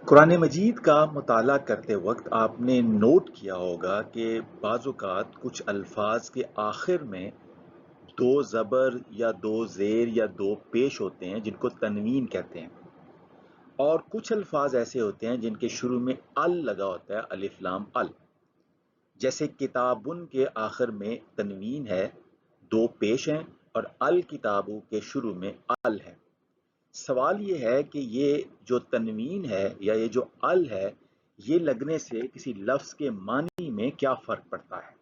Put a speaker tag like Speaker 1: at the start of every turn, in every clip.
Speaker 1: قرآن مجید کا مطالعہ کرتے وقت آپ نے نوٹ کیا ہوگا کہ بعض اوقات کچھ الفاظ کے آخر میں دو زبر یا دو زیر یا دو پیش ہوتے ہیں جن کو تنوین کہتے ہیں، اور کچھ الفاظ ایسے ہوتے ہیں جن کے شروع میں ال لگا ہوتا ہے، الف لام ال، جیسے کتابن کے آخر میں تنوین ہے، دو پیش ہیں، اور الکتابو کے شروع میں ال ہے۔ سوال یہ ہے کہ یہ جو تنوین ہے یا یہ جو ال ہے، یہ لگنے سے کسی لفظ کے معنی میں کیا فرق پڑتا ہے؟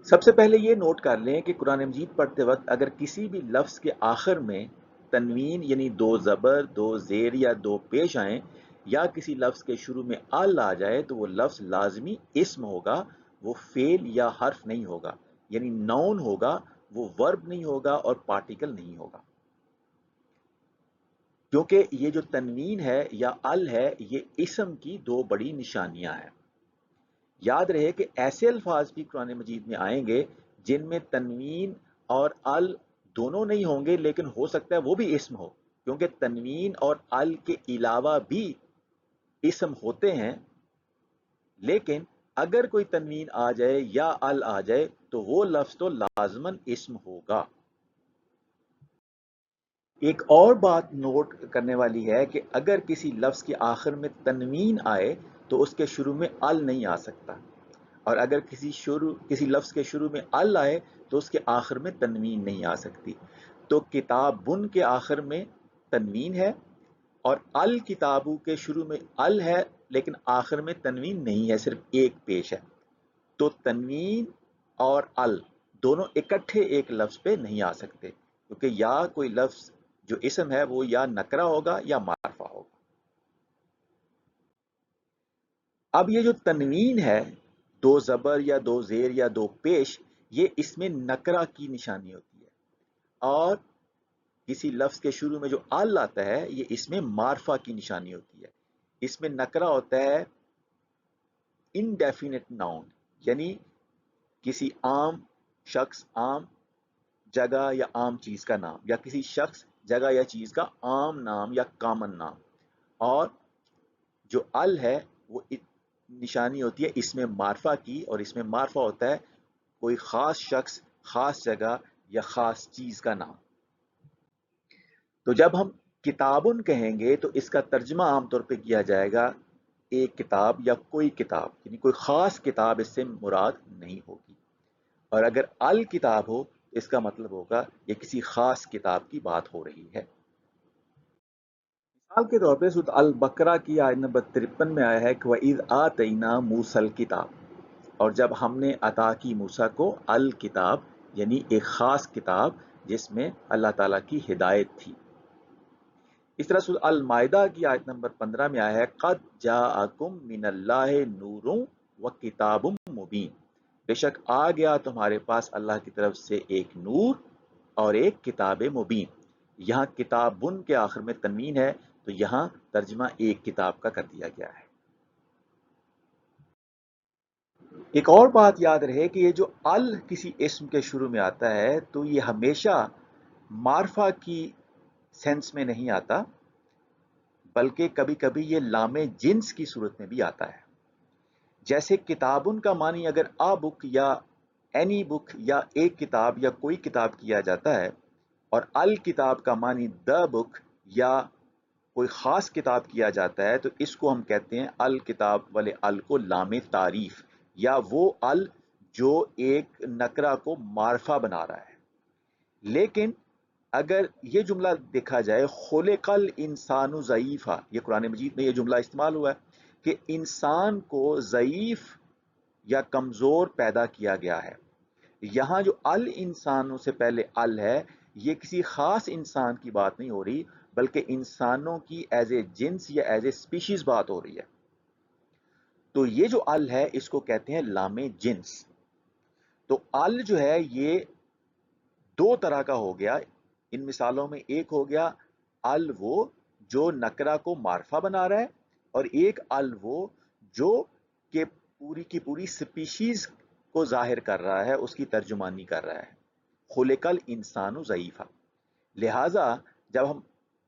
Speaker 1: سب سے پہلے یہ نوٹ کر لیں کہ قرآن مجید پڑھتے وقت اگر کسی بھی لفظ کے آخر میں تنوین یعنی دو زبر، دو زیر یا دو پیش آئیں، یا کسی لفظ کے شروع میں ال آ جائے تو وہ لفظ لازمی اسم ہوگا، وہ فعل یا حرف نہیں ہوگا، یعنی نون ہوگا، وہ ورب نہیں ہوگا اور پارٹیکل نہیں ہوگا، کیونکہ یہ جو تنوین ہے یا ال ہے یہ اسم کی دو بڑی نشانیاں ہیں۔ یاد رہے کہ ایسے الفاظ بھی قرآن مجید میں آئیں گے جن میں تنوین اور ال دونوں نہیں ہوں گے، لیکن ہو سکتا ہے وہ بھی اسم ہو، کیونکہ تنوین اور ال کے علاوہ بھی اسم ہوتے ہیں، لیکن اگر کوئی تنوین آ جائے یا ال آ جائے تو وہ لفظ تو لازماً اسم ہوگا۔ ایک اور بات نوٹ کرنے والی ہے کہ اگر کسی لفظ کے آخر میں تنوین آئے تو اس کے شروع میں ال نہیں آ سکتا، اور اگر کسی لفظ کے شروع میں ال آئے تو اس کے آخر میں تنوین نہیں آ سکتی۔ تو کتابن کے آخر میں تنوین ہے، اور الکتابو کے شروع میں ال ہے لیکن آخر میں تنوین نہیں ہے، صرف ایک پیش ہے۔ تو تنوین اور ال دونوں اکٹھے ایک لفظ پہ نہیں آ سکتے، کیونکہ یا کوئی لفظ جو اسم ہے وہ یا نکرہ ہوگا یا معرفہ ہوگا۔ اب یہ جو تنوین ہے، دو زبر یا دو زیر یا دو پیش، یہ اس میں نکرہ کی نشانی ہوتی ہے، اور کسی لفظ کے شروع میں جو ال آتا ہے یہ اس میں معرفہ کی نشانی ہوتی ہے۔ اس میں نکرہ ہوتا ہے انڈیفینٹ ناؤن، یعنی کسی عام شخص، عام جگہ یا عام چیز کا نام، یا کسی شخص جگہ یا چیز کا عام نام یا کامن نام، اور جو ال ہے وہ نشانی ہوتی ہے اس میں معرفہ کی، اور اس میں معرفہ ہوتا ہے کوئی خاص شخص، خاص جگہ یا خاص چیز کا نام۔ تو جب ہم کتابن کہیں گے تو اس کا ترجمہ عام طور پہ کیا جائے گا ایک کتاب یا کوئی کتاب، یعنی کوئی خاص کتاب اس سے مراد نہیں ہوگی، اور اگر الکتاب ہو اس کا مطلب ہوگا یہ کسی خاص کتاب کی بات ہو رہی ہے۔ مثال کے طور پہ سورۃ البقرہ کی آیت نمبر 53 میں آیا ہے کہ وَإِذْ آتَيْنَا مُوسَى الْكِتَابَ، اور جب ہم نے عطا کی موسیٰ کو الکتاب، یعنی ایک خاص کتاب جس میں اللہ تعالیٰ کی ہدایت تھی۔ اس طرح سورۃ المائدہ کی آیت نمبر 15 میں آیا ہے قَدْ جَاءَكُم مِّنَ اللَّهِ نُورٌ وَكِتَابٌ مُّبِينٌ، بے شک آ گیا تمہارے پاس اللہ کی طرف سے ایک نور اور ایک کتاب مبین۔ یہاں کتابن کے آخر میں تنوین ہے تو یہاں ترجمہ ایک کتاب کا کر دیا گیا ہے۔ ایک اور بات یاد رہے کہ یہ جو ال کسی اسم کے شروع میں آتا ہے تو یہ ہمیشہ معرفہ کی سینس میں نہیں آتا، بلکہ کبھی کبھی یہ لام جنس کی صورت میں بھی آتا ہے۔ جیسے کتابن کا معنی اگر آ بک یا اینی بک یا ایک کتاب یا کوئی کتاب کیا جاتا ہے، اور الکتاب کا معنی دا بک یا کوئی خاص کتاب کیا جاتا ہے، تو اس کو ہم کہتے ہیں الکتاب والے ال کو لام تعریف، یا وہ ال جو ایک نکرہ کو معرفہ بنا رہا ہے۔ لیکن اگر یہ جملہ دیکھا جائے خلق الانسان ضعیفا، یہ قرآن مجید میں یہ جملہ استعمال ہوا ہے کہ انسان کو ضعیف یا کمزور پیدا کیا گیا ہے، یہاں جو ال انسانوں سے پہلے ال ہے یہ کسی خاص انسان کی بات نہیں ہو رہی، بلکہ انسانوں کی ایز اے جنس یا ایز اے اسپیشیز بات ہو رہی ہے۔ تو یہ جو ال ہے اس کو کہتے ہیں لام جنس۔ تو ال جو ہے یہ دو طرح کا ہو گیا ان مثالوں میں، ایک ہو گیا ال وہ جو نکرہ کو معرفہ بنا رہا ہے، اور ایک ال وہ جو کہ پوری کی پوری سپیشیز کو ظاہر کر رہا ہے، اس کی ترجمانی کر رہا ہے۔ خلق الانسان ضعیفا، لہٰذا جب ہم